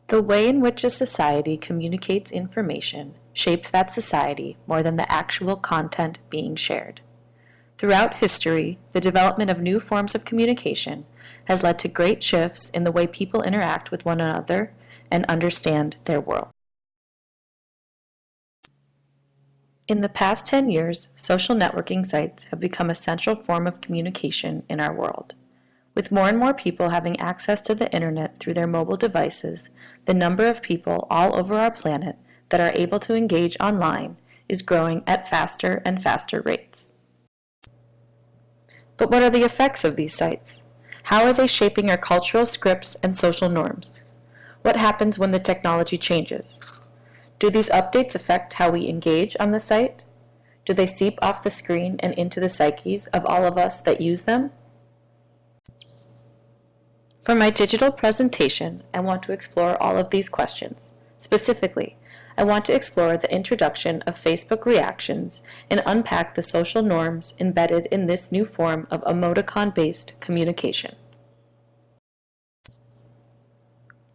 The way in which a society communicates information shapes that society more than the actual content being shared. Throughout history, the development of new forms of communication has led to great shifts in the way people interact with one another and understand their world. In the past 10 years, social networking sites have become a central form of communication in our world. With more and more people having access to the internet through their mobile devices, the number of people all over our planet that are able to engage online is growing at faster and faster rates. But what are the effects of these sites? How are they shaping our cultural scripts and social norms? What happens when the technology changes? Do these updates affect how we engage on the site? Do they seep off the screen and into the psyches of all of us that use them? For my digital presentation, I want to explore all of these questions. Specifically, I want to explore the introduction of Facebook reactions and unpack the social norms embedded in this new form of emoticon-based communication.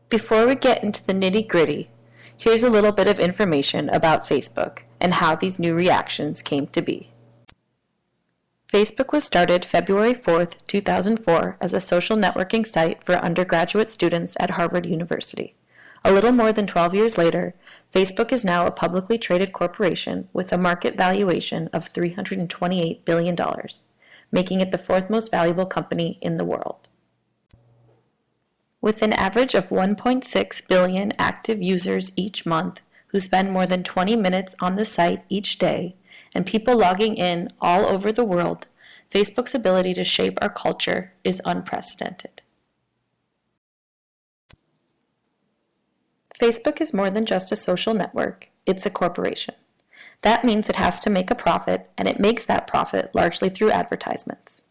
Before we get into the nitty-gritty, here's a little bit of information about Facebook and how these new reactions came to be. Facebook was started February 4th, 2004 as a social networking site for undergraduate students at Harvard University. A little more than 12 years later, Facebook is now a publicly traded corporation with a market valuation of $328 billion, making it the fourth most valuable company in the world. With an average of 1.6 billion active users each month who spend more than 20 minutes on the site each day, and people logging in all over the world, Facebook's ability to shape our culture is unprecedented. Facebook is more than just a social network, it's a corporation. That means it has to make a profit, and it makes that profit largely through advertisements.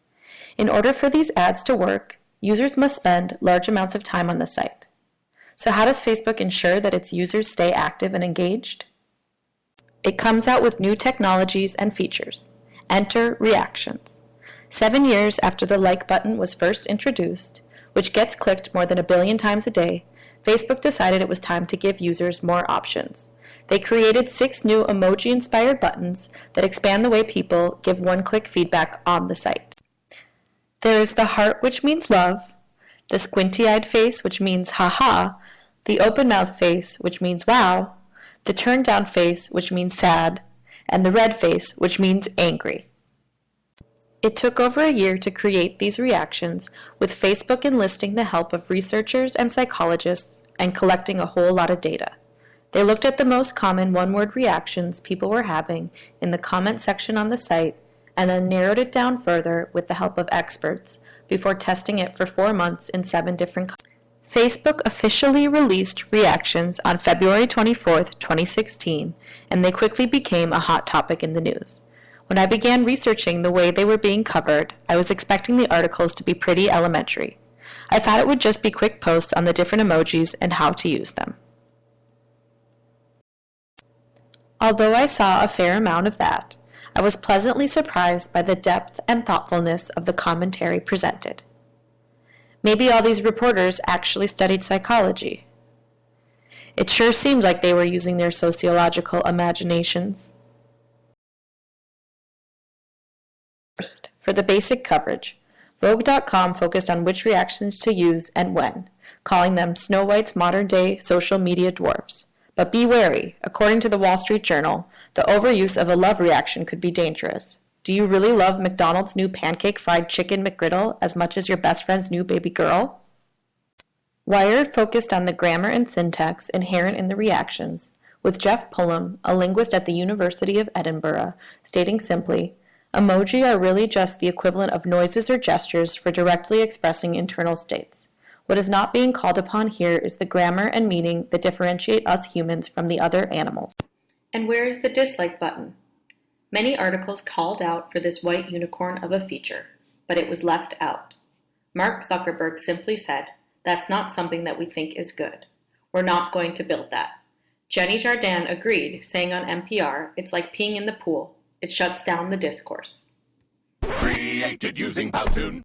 In order for these ads to work, users must spend large amounts of time on the site. So how does Facebook ensure that its users stay active and engaged? It comes out with new technologies and features. Enter reactions. 7 years after the like button was first introduced, which gets clicked more than 1 billion times a day, Facebook decided it was time to give users more options. They created 6 new emoji-inspired buttons that expand the way people give one-click feedback on the site. There is the heart, which means love, the squinty-eyed face, which means haha, the open-mouthed face, which means wow, the turned-down face, which means sad, and the red face, which means angry. It took over a year to create these reactions, with Facebook enlisting the help of researchers and psychologists and collecting a whole lot of data. They looked at the most common one-word reactions people were having in the comment section on the site and then narrowed it down further with the help of experts before testing it for 4 months in 7 different countries. Facebook officially released reactions on February 24, 2016, and they quickly became a hot topic in the news. When I began researching the way they were being covered, I was expecting the articles to be pretty elementary. I thought it would just be quick posts on the different emojis and how to use them. Although I saw a fair amount of that, I was pleasantly surprised by the depth and thoughtfulness of the commentary presented. Maybe all these reporters actually studied psychology. It sure seemed like they were using their sociological imaginations. First, for the basic coverage, Vogue.com focused on which reactions to use and when, calling them Snow White's modern-day social media dwarfs. But be wary, according to the Wall Street Journal, the overuse of a love reaction could be dangerous. Do you really love McDonald's new pancake fried chicken McGriddle as much as your best friend's new baby girl? Wired focused on the grammar and syntax inherent in the reactions, with Jeff Pullum, a linguist at the University of Edinburgh, stating simply, emoji are really just the equivalent of noises or gestures for directly expressing internal states. What is not being called upon here is the grammar and meaning that differentiate us humans from the other animals. And where is the dislike button? Many articles called out for this white unicorn of a feature, but it was left out. Mark Zuckerberg simply said, "That's not something that we think is good. We're not going to build that." Jenny Jardin agreed, saying on NPR, "It's like peeing in the pool. It shuts down the discourse." Created using Powtoon.